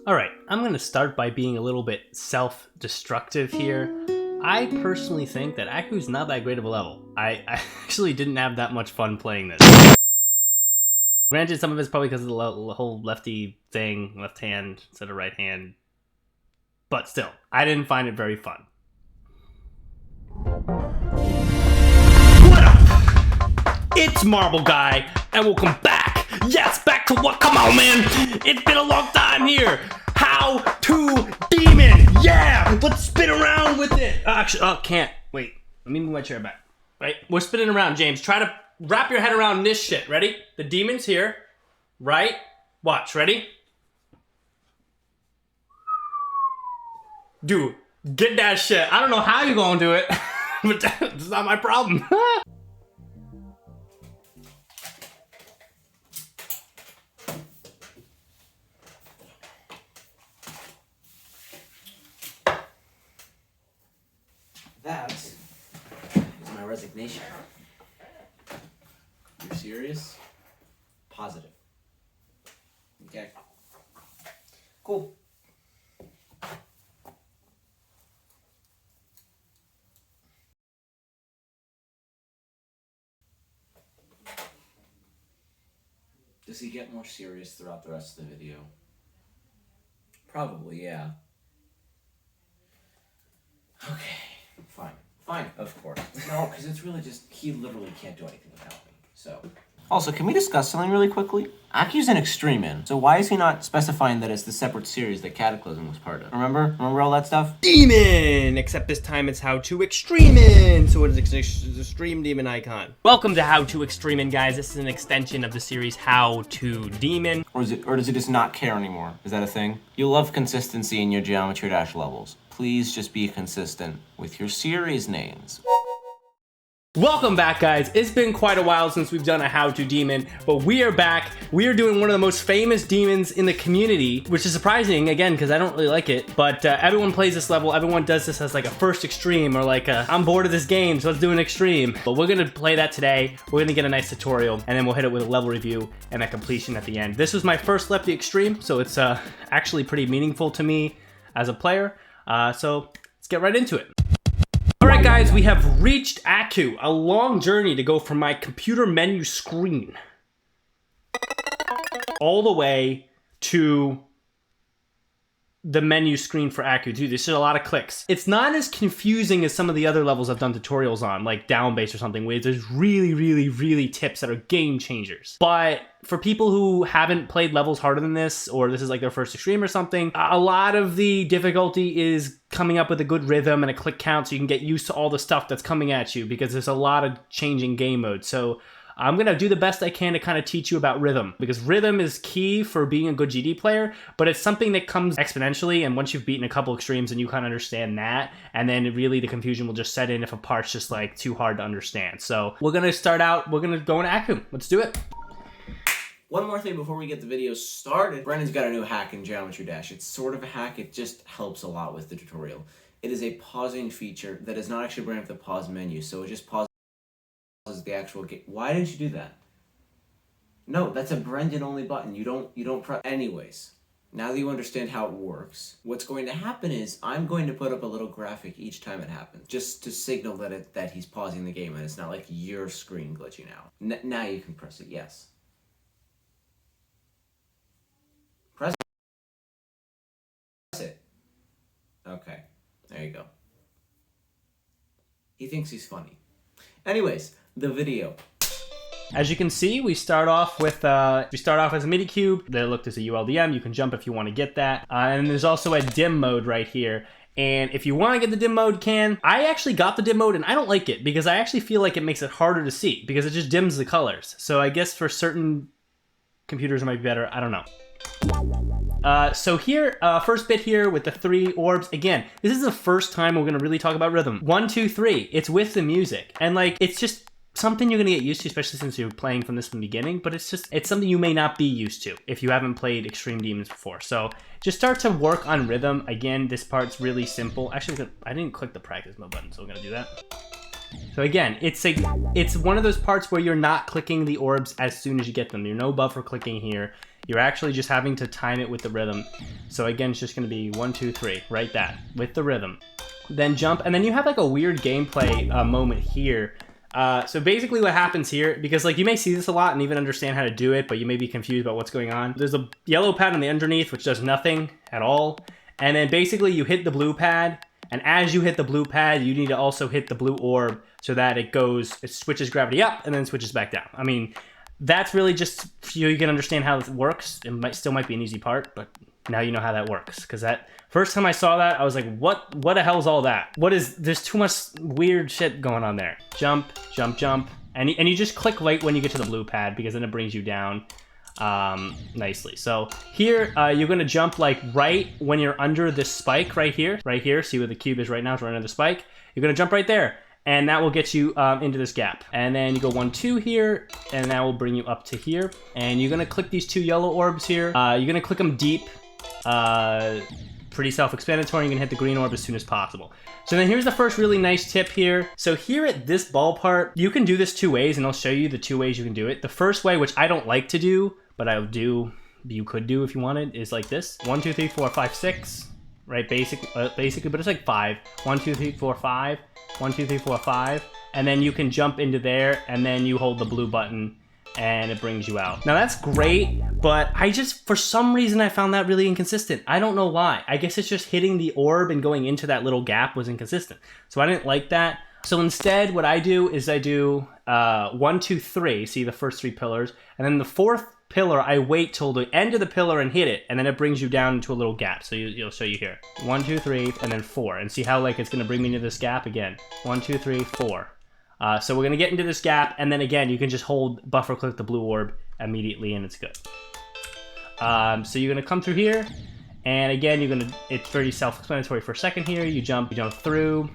Alright, I'm gonna start by being a little bit self-destructive here. I personally think that ACU's not that great of a level. I actually didn't have that much fun playing this. Granted, some of it's probably because of the whole lefty thing, left hand instead of right hand. But still, I didn't find it very fun. What up? It's Marbleguy, and welcome back. Yes, back to what? Come on, man. It's been a long time here. How to Demon. Yeah, let's spin around with it. Actually, can't. Wait, let me move my chair back. Right, we're spinning around, James. Try to wrap your head around this shit. Ready? The demon's here. Right? Watch. Ready? Dude, get that shit. I don't know how you're gonna do it, but that's not my problem. That is my resignation. You're serious? Positive. Okay. Cool. Does he get more serious throughout the rest of the video? Probably, yeah. Okay, fine. Fine, of course. No, because it's really just, he literally can't do anything without me, so. Also, can we discuss something really quickly? ACU's an EXTREMON, so why is he not specifying that it's the separate series that Cataclysm was part of? Remember all that stuff? Demon! Except this time it's How to Extremon! So it's an extreme demon icon. Welcome to How to Extremon, guys. This is an extension of the series How to Demon. Or does it just not care anymore? Is that a thing? You love consistency in your Geometry Dash levels. Please just be consistent with your series names. Welcome back, guys. It's been quite a while since we've done a How to Demon, but we are back. We are doing one of the most famous demons in the community, which is surprising, again, because I don't really like it, but everyone plays this level. Everyone does this as like a first extreme, or like I'm bored of this game, so let's do an extreme. But we're gonna play that today. We're gonna get a nice tutorial, and then we'll hit it with a level review and a completion at the end. This was my first lefty extreme, so it's actually pretty meaningful to me as a player. So let's get right into it. Alright guys, we have reached ACU, a long journey to go from my computer menu screen all the way to the menu screen for ACU. Dude, this is a lot of clicks. It's not as confusing as some of the other levels I've done tutorials on, like Down Base or something, where there's really tips that are game changers. But for people who haven't played levels harder than this, or this is like their first extreme or something, a lot of the difficulty is coming up with a good rhythm and a click count so you can get used to all the stuff that's coming at you, because there's a lot of changing game modes. So I'm gonna do the best I can to kind of teach you about rhythm, because rhythm is key for being a good GD player, but it's something that comes exponentially, and once you've beaten a couple extremes and you kind of understand that, and then really the confusion will just set in if a part's just like too hard to understand. So we're gonna start out, we're gonna go into ACU. Let's do it. One more thing before we get the video started. Brandon's got a new hack in Geometry Dash. It's sort of a hack, it just helps a lot with the tutorial. It is a pausing feature that is not actually bringing up the pause menu, so it just pauses the actual game. Why didn't you do that? No, that's a Brendan only button. You don't press. Anyways, now that you understand how it works, what's going to happen is I'm going to put up a little graphic each time it happens, just to signal that he's pausing the game and it's not like your screen glitching out. Now you can press it. Yes. Press it. Okay, there you go. He thinks he's funny. Anyways, the video. As you can see, we start off with as a MIDI cube. They looked as a ULDM. You can jump if you want to get that. And there's also a dim mode right here. And if you want to get the dim mode, you can. I actually got the dim mode and I don't like it, because I actually feel like it makes it harder to see, because it just dims the colors. So I guess for certain computers it might be better. I don't know. So here, first bit here with the 3 orbs. Again, this is the first time we're gonna really talk about rhythm. 1, 2, 3. It's with the music, and like it's just something you're gonna get used to, especially since you're playing from this from the beginning. But it's something you may not be used to if you haven't played Extreme Demons before. So just start to work on rhythm. Again, this part's really simple. Actually, I didn't click the practice mode button, so we're gonna do that. So again, it's one of those parts where you're not clicking the orbs as soon as you get them. You're no buffer clicking here. You're actually just having to time it with the rhythm. So again, it's just gonna be 1, 2, 3, right that, with the rhythm. Then jump, and then you have like a weird gameplay moment here. So basically what happens here, because like you may see this a lot and even understand how to do it, but you may be confused about what's going on. There's a yellow pad on the underneath, which does nothing at all. And then basically you hit the blue pad, and as you hit the blue pad, you need to also hit the blue orb so that it switches gravity up and then switches back down. I mean, that's really just so you can understand how it works. It still might be an easy part, but now you know how that works. Because that first time I saw that, I was like, what the hell is all that? There's too much weird shit going on there. Jump, jump, jump. And you just click right when you get to the blue pad, because then it brings you down nicely. So here, you're gonna jump like right when you're under this spike right here. See where the cube is right now, it's right under the spike. You're gonna jump right there, and that will get you into this gap. And then you go 1, 2 here, and that will bring you up to here. And you're gonna click these 2 yellow orbs here. You're gonna click them deep. Pretty self-explanatory. You're gonna hit the green orb as soon as possible. So then here's the first really nice tip here. So here at this ball part, you can do this 2 ways, and I'll show you the 2 ways you can do it. The first way, which I don't like to do, but I'll do, you could do if you wanted, is like this. 1, 2, 3, 4, 5, 6. Right, basically, but it's like 5. 1, 2, 3, 4, 5. 1, 2, 3, 4, 5. And then you can jump into there, and then you hold the blue button, and it brings you out. Now that's great, but for some reason, I found that really inconsistent. I don't know why. I guess it's just hitting the orb and going into that little gap was inconsistent. So I didn't like that. So instead, what I do is I do 1, 2, 3, see the first 3 pillars, and then the 4th pillar, I wait till the end of the pillar and hit it, and then it brings you down into a little gap. So you'll show you here. 1, 2, 3, and then 4. And see how like it's gonna bring me into this gap again. 1, 2, 3, 4. So we're gonna get into this gap, and then again, you can just hold buffer click the blue orb immediately, and it's good. So you're gonna come through here, and again, it's very self-explanatory for a second here. You jump through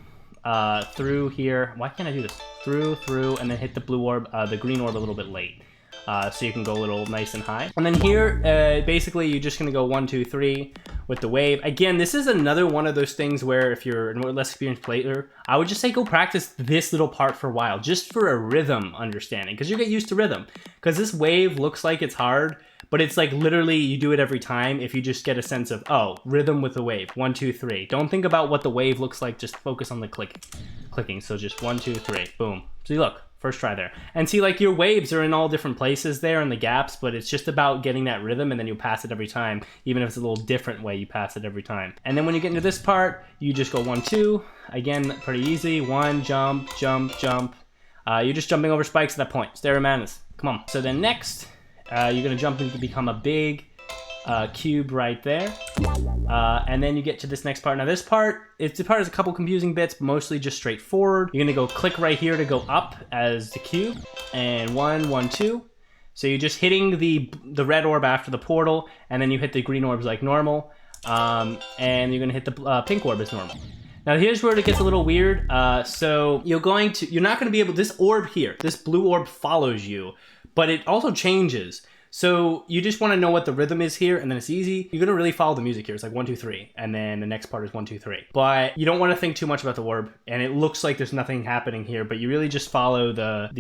here. Why can't I do this? Through, and then hit the blue orb, the green orb a little bit late. So you can go a little nice and high. And then here, basically, you're just gonna go 1, 2, 3 with the wave. Again, this is another one of those things where if you're a more less experienced player, I would just say go practice this little part for a while, just for a rhythm understanding, because you get used to rhythm. Because this wave looks like it's hard, but it's like literally you do it every time if you just get a sense of, oh, rhythm with the wave, 1, 2, 3. Don't think about what the wave looks like, just focus on the clicking. So just 1, 2, 3, boom. See, look. First try there. And see, like, your waves are in all different places there in the gaps, but it's just about getting that rhythm, and then you pass it every time. Even if it's a little different way, you pass it every time. And then when you get into this part, you just go 1, 2. Again, pretty easy. 1, jump, jump, jump. You're just jumping over spikes at that point. Stare madness. Come on. So then next, you're going to jump into become a big cube right there. And then you get to this next part. Now this part has a couple confusing bits, but mostly just straightforward. You're gonna go click right here to go up as the cube, and 1, 1, 2. So you're just hitting the red orb after the portal, and then you hit the green orbs like normal, and you're gonna hit the pink orb as normal. Now here's where it gets a little weird. So you're not gonna be able, this orb here, this blue orb follows you, but it also changes. So you just want to know what the rhythm is here, and then it's easy. You're gonna really follow the music here. It's like 1, 2, 3, and then the next part is 1, 2, 3. But you don't want to think too much about the orb, and it looks like there's nothing happening here, but you really just follow the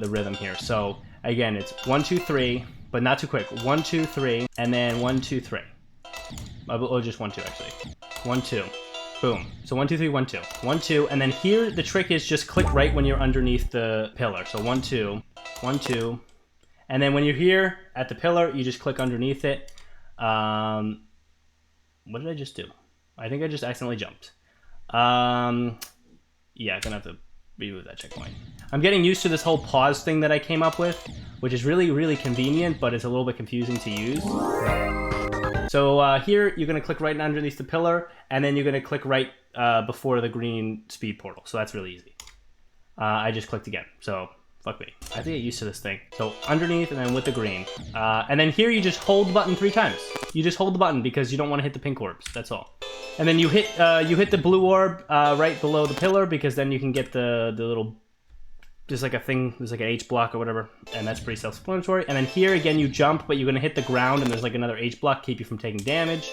rhythm here. So again, it's 1, 2, 3, but not too quick. 1, 2, 3, and then 1, 2, 3. Oh, just 1, 2 actually. 1, 2. Boom. So 1, 2, 3, 1, 2. 1, 2, and then here the trick is just click right when you're underneath the pillar. So 1, 2, 1, 2. And then when you're here at the pillar, you just click underneath it. What did I just do? I think I just accidentally jumped. Yeah, I'm gonna have to remove that checkpoint. I'm getting used to this whole pause thing that I came up with, which is really, really convenient, but it's a little bit confusing to use. So here, you're gonna click right underneath the pillar, and then you're gonna click right before the green speed portal. So that's really easy. I just clicked again, so fuck me. I have to get used to this thing. So underneath and then with the green. And then here you just hold the button 3 times. You just hold the button because you don't want to hit the pink orbs. That's all. And then you hit the blue orb right below the pillar, because then you can get the little, there's like a thing, there's like an H block or whatever, and that's pretty self-explanatory. And then here again you jump, but you're gonna hit the ground, and there's like another H block, keep you from taking damage.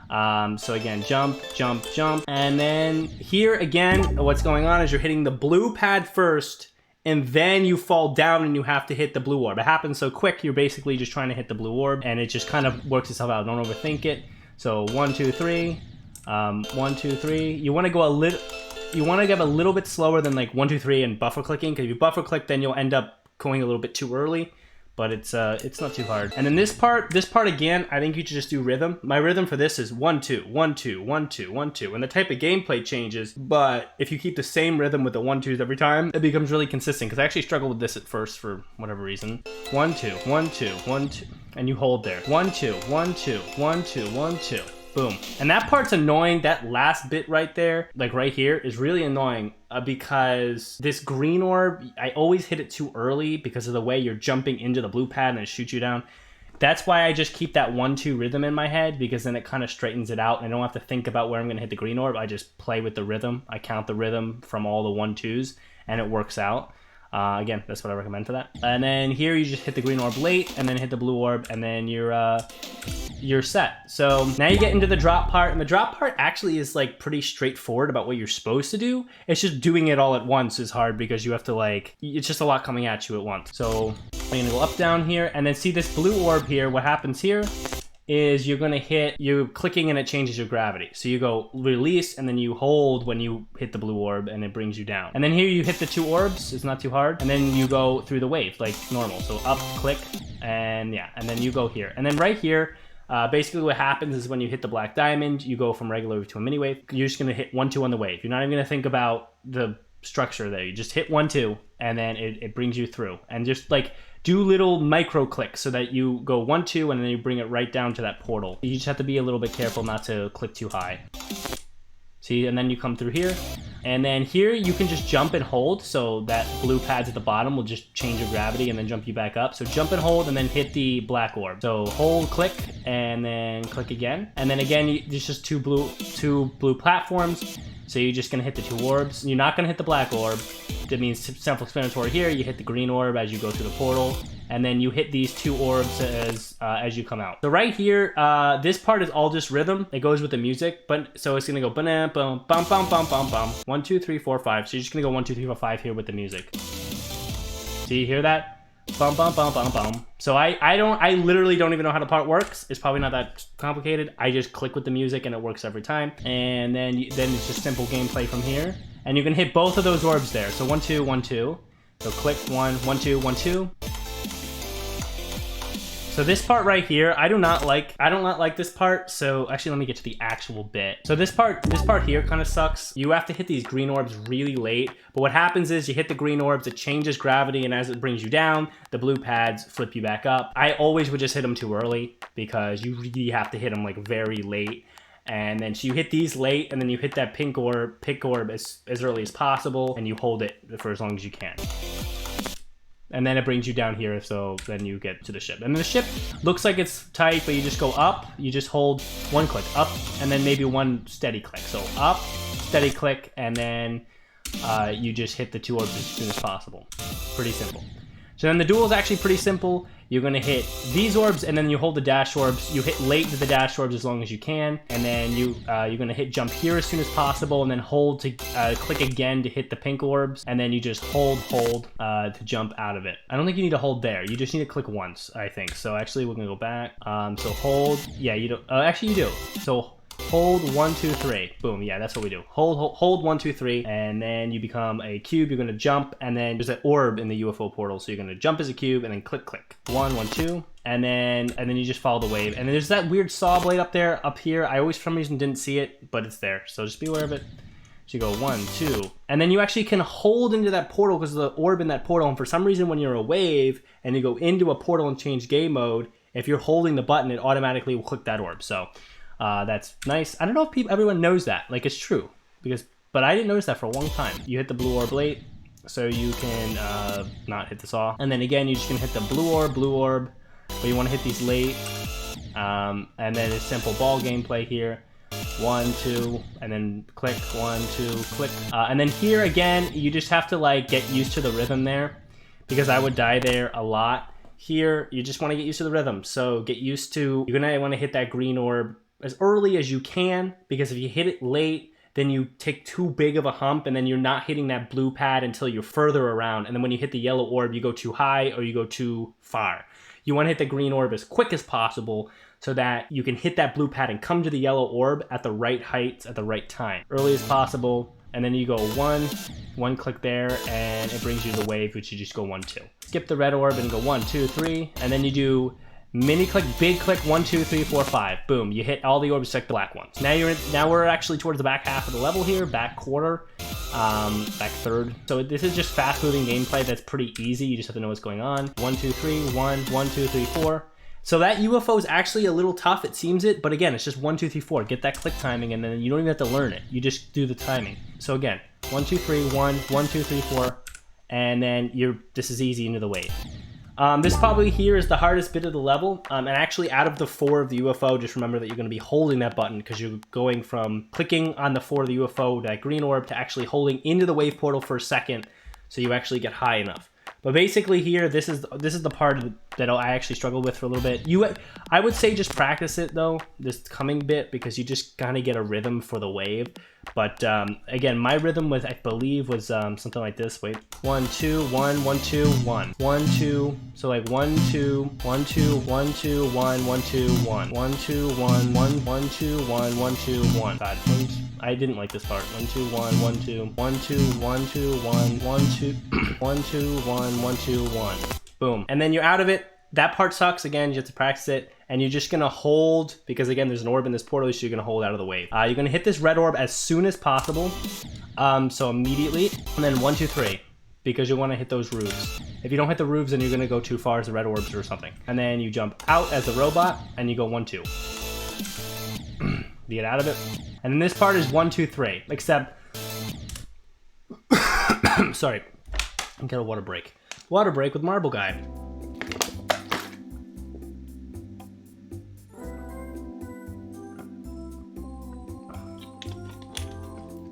So again, jump, jump, jump. And then here again, what's going on is you're hitting the blue pad first, and then you fall down and you have to hit the blue orb. It happens so quick, you're basically just trying to hit the blue orb, and it just kind of works itself out. Don't overthink it. So 1, 2, 3, 1, 2, 3. You want to go a little, you want to get a little bit slower than like 1, 2, 3 and buffer clicking, because if you buffer click, then you'll end up going a little bit too early. But it's not too hard. And then this part again, I think you should just do rhythm. My rhythm for this is 1, 2, 1, 2, 1, 2, 1, 2. And the type of gameplay changes, but if you keep the same rhythm with the 1, 2s every time, it becomes really consistent. Because I actually struggled with this at first for whatever reason. 1, 2, 1, 2, 1, 2, and you hold there. 1, 2, 1, 2, 1, 2, 1, 2. Boom. And that part's annoying. That last bit right there, like right here, is really annoying because this green orb, I always hit it too early because of the way you're jumping into the blue pad and it shoots you down. That's why I just keep that 1, 2 rhythm in my head, because then it kind of straightens it out and I don't have to think about where I'm going to hit the green orb. I just play with the rhythm. I count the rhythm from all the 1, 2s and it works out. Again, that's what I recommend for that. And then here you just hit the green orb late and then hit the blue orb and then you're set. So now you get into the drop part, and the drop part actually is like pretty straightforward about what you're supposed to do. It's just doing it all at once is hard because you have to like, it's just a lot coming at you at once. So I'm gonna go up, down here, and then see this blue orb here. What happens here is you're gonna hit, you're clicking and it changes your gravity. So you go release and then you hold when you hit the blue orb and it brings you down. And then here you hit the 2 orbs, it's not too hard. And then you go through the wave like normal. So up, click, and yeah, and then you go here. And then right here, basically what happens is when you hit the black diamond, you go from regular wave to a mini wave. You're just gonna hit 1, 2 on the wave. You're not even gonna think about the structure there. You just hit 1, 2 and then it brings you through. And just like, do little micro clicks so that you go 1, 2 and then you bring it right down to that portal. You just have to be a little bit careful not to click too high. See, and then you come through here. And then here you can just jump and hold, so that blue pads at the bottom will just change your gravity and then jump you back up. So jump and hold and then hit the black orb. So hold, click, and then click again. And then again, it's just two blue platforms. So you're just gonna hit the 2 orbs. You're not gonna hit the black orb. That means self-explanatory here. You hit the green orb as you go through the portal, and then you hit these 2 orbs as you come out. So right here, this part is all just rhythm. It goes with the music, but so it's gonna go bam, bum, bum, bum, bum, bum, bum. 1, 2, 3, 4, 5. So you're just gonna go 1, 2, 3, 4, 5 here with the music. See, you hear that? Bum, bum, bum, bum, bum. So I literally don't even know how the part works. It's probably not that complicated. I just click with the music and it works every time. And then it's just simple gameplay from here. And you can hit both of those orbs there. So 1, 2, 1, 2. So click 1, 1, 2, 1, 2. So this part right here, I do not like this part. So actually, let me get to the actual bit. So this part here kind of sucks. You have to hit these green orbs really late. But what happens is you hit the green orbs, it changes gravity, and as it brings you down, the blue pads flip you back up. I always would just hit them too early because you really have to hit them like very late. And then so you hit these late, and then you hit that pink orb as early as possible, and you hold it for as long as you can. And then it brings you down here, so then you get to the ship. And the ship looks like it's tight, but you just go up, you just hold 1 click, up, and then maybe 1 steady click. So up, steady click, and then you just hit the 2 orbs as soon as possible. Pretty simple. So then the duel is actually pretty simple. You're gonna hit these orbs, and then you hold the dash orbs. You hit late to the dash orbs as long as you can, and then you're gonna hit jump here as soon as possible, and then hold to click again to hit the pink orbs, and then you just hold to jump out of it. I don't think you need to hold there. You just need to click once, I think. So actually, we're gonna go back. So hold. Yeah, you do. Actually, you do. So hold 1, 2, 3. Boom. Yeah, that's what we do. Hold 1, 2, 3, and then you become a cube. You're gonna jump, and then there's an orb in the UFO portal. So you're gonna jump as a cube, and then click. 1, 1, 2, and then you just follow the wave. And then there's that weird saw blade up here. I always for some reason didn't see it, but it's there. So just be aware of it. So you go 1, 2, and then you actually can hold into that portal because of the orb in that portal. And for some reason, when you're a wave and you go into a portal and change game mode, if you're holding the button, it automatically will click that orb. So that's nice. I don't know if everyone knows that. Like, it's true, but I didn't notice that for a long time. You hit the blue orb late, so you can not hit the saw. And then again, you're just gonna hit the blue orb, but you wanna hit these late. And then it's simple ball gameplay here. 1, 2, and then click, 1, 2, click. And then here again, you just have to like get used to the rhythm there, because I would die there a lot. Here, you just wanna get used to the rhythm. So get used to, you're gonna wanna hit that green orb as early as you can, because if you hit it late, then you take too big of a hump and then you're not hitting that blue pad until you're further around. And then when you hit the yellow orb, you go too high or you go too far. You want to hit the green orb as quick as possible so that you can hit that blue pad and come to the yellow orb at the right heights at the right time. Early as possible. And then you go one click there, and it brings you to the wave, which you just go 1, 2. Skip the red orb and go 1, 2, 3. And then you do mini click, big click, 1, 2, 3, 4, 5. Boom, you hit all the orbs except the black ones. Now we're actually towards the back half of the level here, back quarter, back third. So this is just fast moving gameplay that's pretty easy. You just have to know what's going on. 1, 2, 3, 1, 1, 2, 3, 4. So that UFO is actually a little tough, it seems it, but again, it's just 1, 2, 3, 4. Get that click timing, and then you don't even have to learn it. You just do the timing. So again, 1, 2, 3, 1, 1, 2, 3, 4, and then this is easy into the wave. This probably here is the hardest bit of the level, and actually out of the 4 of the UFO, just remember that you're going to be holding that button because you're going from clicking on the 4 of the UFO, that green orb, to actually holding into the wave portal for a second so you actually get high enough. But basically here, this is the part that I actually struggled with for a little bit. I would say just practice it though, this coming bit, because you just kind of get a rhythm for the wave. But again, my rhythm was, I believe, was something like this. Wait, 1, 2, 1, 1, 2, 1, 1, 2. So like 1, 2, 1, 2, 1, 2, 1, 1, 2, 1, 1, 2, 1, 1, 1, 2, 1, 1, 2, 1. God, I didn't like this part. 1, 2, 1, 1, 2, 1, 2, 1, 2, 1, 1, 2, 1, 2, 1, 1, 2, 1. Boom. And then you're out of it. That part sucks. Again, you have to practice it. And you're just going to hold, because again, there's an orb in this portal, so you're going to hold out of the wave. You're going to hit this red orb as soon as possible. So immediately. And then 1, 2, 3. Because you want to hit those roofs. If you don't hit the roofs, then you're going to go too far as the red orbs or something. And then you jump out as the robot, and you go 1, 2. You get out of it. And then this part is 1, 2, 3. Except... Sorry. Get a water break. Water break with Marbleguy.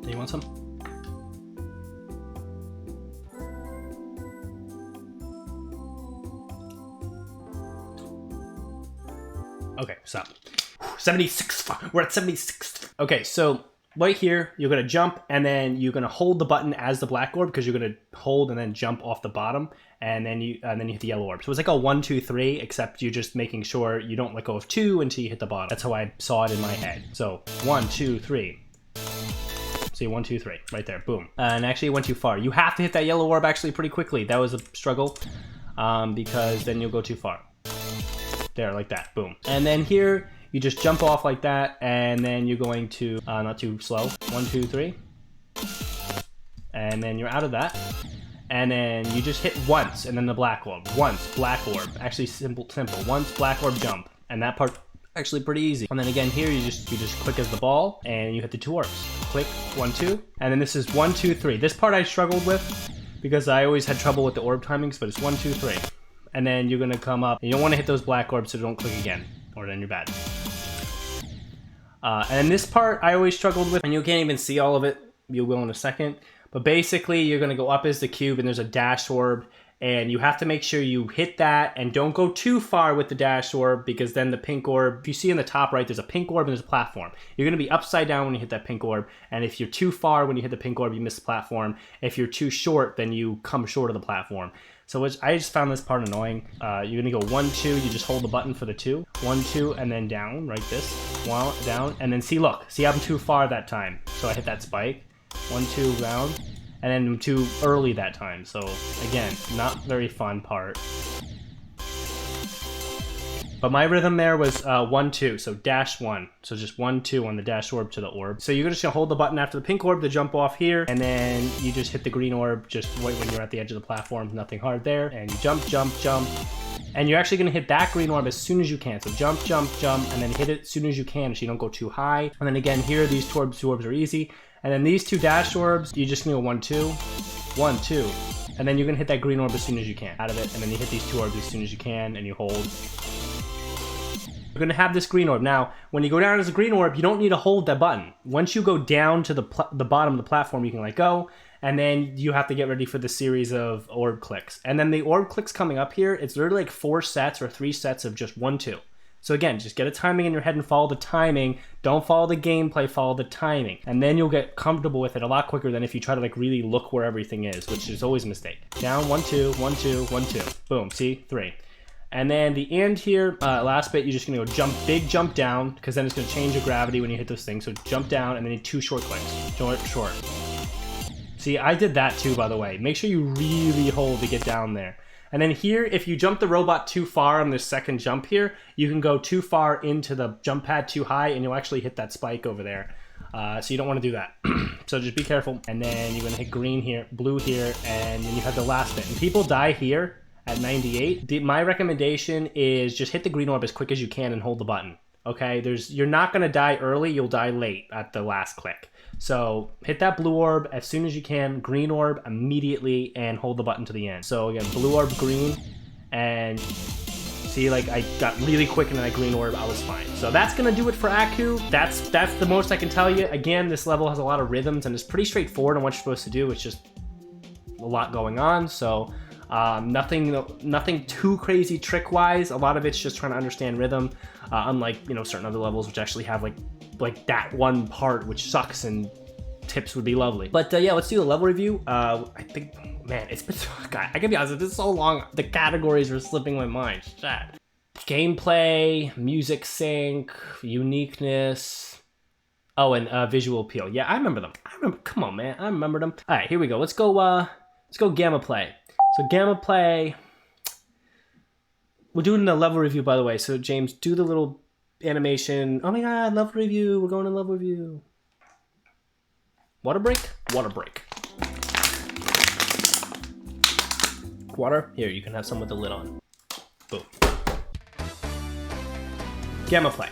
Do you want some? Okay, stop. 76. We're at 76. Okay, so right here, you're gonna jump, and then you're gonna hold the button as the black orb, because you're gonna hold and then jump off the bottom, and then you hit the yellow orb. So it's like a 1, 2, 3, except you're just making sure you don't let go of 2 until you hit the bottom. That's how I saw it in my head. So 1, 2, 3. See, 1, 2, 3, right there, boom. And actually it went too far. You have to hit that yellow orb actually pretty quickly. That was a struggle, because then you'll go too far. There, like that, boom. And then here, you just jump off like that, and then you're going to, not too slow, 1, 2, 3. And then you're out of that. And then you just hit once, and then the black orb. Once, black orb. Actually, simple. Once, black orb, jump. And that part, actually pretty easy. And then again here, you just click as the ball, and you hit the 2 orbs. Click, 1, 2. And then this is 1, 2, 3. This part I struggled with, because I always had trouble with the orb timings, but it's 1, 2, 3. And then you're gonna come up, and you don't want to hit those black orbs, so don't click again, or then you're bad. And this part I always struggled with, and you can't even see all of it. You will in a second. But basically, you're gonna go up as the cube, and there's a dash orb, and you have to make sure you hit that, and don't go too far with the dash orb, because then the pink orb, if you see in the top right, there's a pink orb and there's a platform. You're gonna be upside down when you hit that pink orb, and if you're too far when you hit the pink orb, you miss the platform. If you're too short, then you come short of the platform. So I just found this part annoying. You're gonna go 1, 2, you just hold the button for the 2. 1, 2, and then down, right this. Well, down, and then see, look, I'm too far that time. So I hit that spike. 1, 2, round, and then I'm too early that time. So again, not very fun part. But my rhythm there was 1, 2, so dash 1. So just 1, 2 on the dash orb to the orb. So you're just gonna hold the button after the pink orb to jump off here, and then you just hit the green orb just right when you're at the edge of the platform, nothing hard there. And you jump, jump, jump. And you're actually gonna hit that green orb as soon as you can. So jump, jump, jump, and then hit it as soon as you can so you don't go too high. And then again here, these two orbs are easy. And then these 2 dash orbs, you just go 1, 2, 1, 2. And then you're gonna hit that green orb as soon as you can. Out of it, and then you hit these 2 orbs as soon as you can, and you hold. You're gonna have this green orb. Now, when you go down as a green orb, you don't need to hold that button. Once you go down to the bottom of the platform, you can let go, and then you have to get ready for the series of orb clicks. And then the orb clicks coming up here, it's literally like 4 sets or 3 sets of just 1, 2. So again, just get a timing in your head and follow the timing. Don't follow the gameplay, follow the timing. And then you'll get comfortable with it a lot quicker than if you try to like really look where everything is, which is always a mistake. Down, 1, 2, 1, 2, 1, 2. Boom, see, 3. And then the end here, last bit, you're just gonna go big jump down, because then it's gonna change the gravity when you hit those things. So jump down and then 2 short clicks. Short. See, I did that too, by the way. Make sure you really hold to get down there. And then here, if you jump the robot too far on this second jump here, you can go too far into the jump pad too high and you'll actually hit that spike over there. So you don't want to do that. So just be careful. And then you're gonna hit green here, blue here, and then you have the last bit. And people die here at 98. My recommendation is just hit the green orb as quick as you can and hold the button. Okay, you're not gonna die early, you'll die late at the last click. So hit that blue orb as soon as you can, green orb immediately, and hold the button to the end. So again, blue orb, green, and see, like I got really quick and then I green orb, I was fine. So that's gonna do it for ACU. That's the most I can tell you. Again, this level has a lot of rhythms and it's pretty straightforward on what you're supposed to do. It's just a lot going on. So nothing too crazy trick-wise. A lot of it's just trying to understand rhythm, unlike certain other levels which actually have like that one part which sucks and tips would be lovely. But yeah, let's do the level review. I think, man, it's been, God, I can be honest, it's so long, the categories are slipping my mind. Shit. Gameplay, music sync, uniqueness, oh, and visual appeal. Yeah, I remember them. Come on, man, I remember them. All right, here we go. Let's go gamma play. So gamma play, we're doing the level review, by the way. So James, do the little animation. Oh my God, level review. We're going to level review. Water break? Water break. Water? Here, you can have some with the lid on. Boom. Gamma play.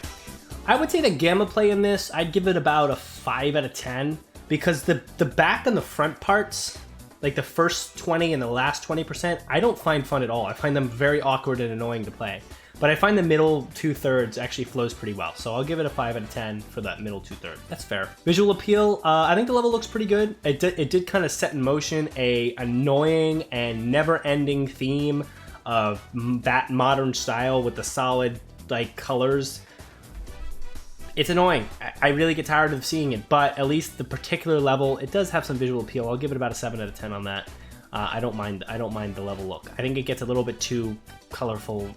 I would say that gamma play in this, I'd give it about a 5 out of 10 because the back and the front parts, like the first 20 and the last 20%, I don't find fun at all. I find them very awkward and annoying to play. But I find the middle 2/3 actually flows pretty well. So I'll give it a 5 out of 10 for that middle 2/3. That's fair. Visual appeal, I think the level looks pretty good. It did kind of set in motion a annoying and never-ending theme of that modern style with the solid like colors. It's annoying. I really get tired of seeing it, but at least the particular level, it does have some visual appeal. I'll give it about a 7 out of 10 on that. I don't mind the level look. I think it gets a little bit too colorful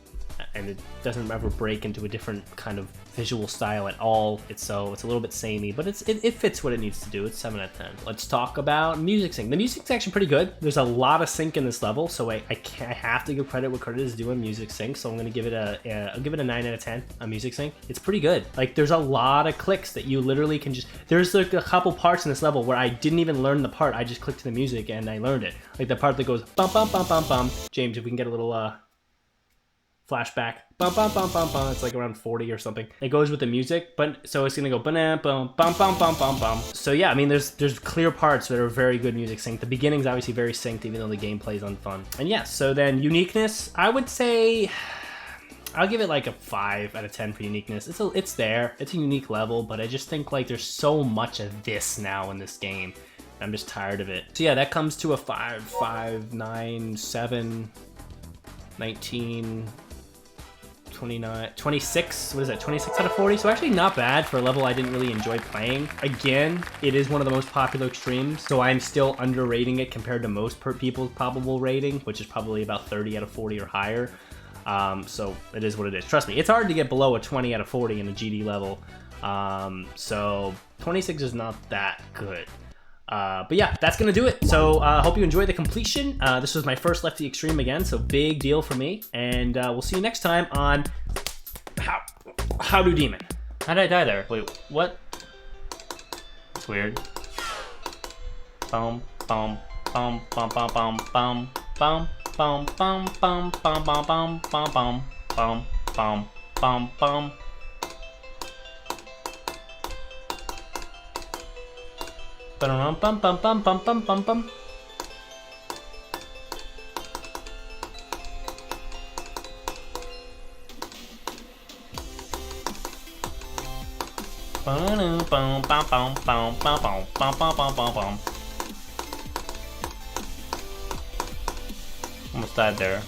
and it doesn't ever break into a different kind of visual style at all. It's a little bit samey, but it fits what it needs to do. It's 7 out of 10. Let's talk about music sync. The music's actually pretty good. There's a lot of sync in this level, so I have to give credit where credit is due in music sync. So I'm gonna give it I'll give it a 9 out of 10 on music sync. It's pretty good. Like there's a lot of clicks that you literally can there's like a couple parts in this level where I didn't even learn the part. I just clicked to the music and I learned it. Like the part that goes bum bum bum bum bum. James, if we can get a little flashback. Bum bum bum bum bum. It's like around 40 or something. It goes with the music, but so it's gonna go bum bum bum bum bum bum bum. So yeah, I mean there's clear parts that are very good music sync. The beginning's obviously very synced, even though the gameplay's unfun. And yeah, so then uniqueness, I would say I'll give it like a 5 out of 10 for uniqueness. It's there. It's a unique level, but I just think like there's so much of this now in this game. I'm just tired of it. So yeah, that comes to a 5, 9, 7, 19. 29, 26, what is that, 26 out of 40? So actually not bad for a level I didn't really enjoy playing. Again, it is one of the most popular extremes, so I'm still underrating it compared to most people's probable rating, which is probably about 30 out of 40 or higher. So it is what it is. Trust me, it's hard to get below a 20 out of 40 in a GD level. So 26 is not that good. But yeah, that's gonna do it. So hope you enjoyed the completion. This was my first Lefty Extreme again, so big deal for me. And we'll see you next time on How Do Demon. How did I die there? Wait, what? That's weird. Bum bum bum bum bum bum bum bum bum bum bum bum bum bum bum bum bum bum bum. Bum bum bum bum bum bum bum bum. Almost died there.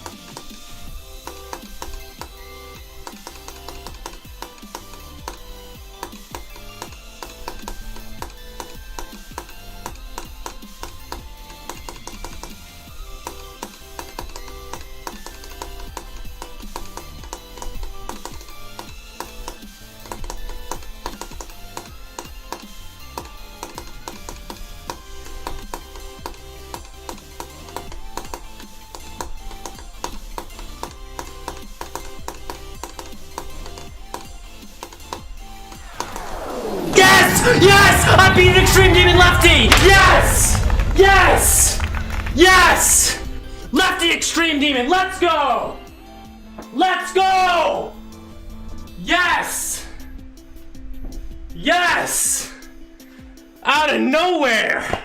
Yes! I beat an Extreme Demon Lefty! Yes! Yes! Yes! Lefty Extreme Demon, let's go! Let's go! Yes! Yes! Out of nowhere!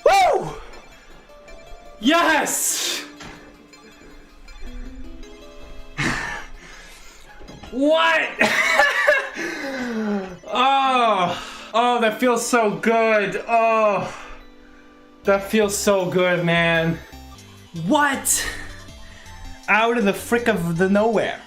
Woo! Yes! What? Oh, that feels so good. Oh, that feels so good, man. What? Out of the frick of the nowhere.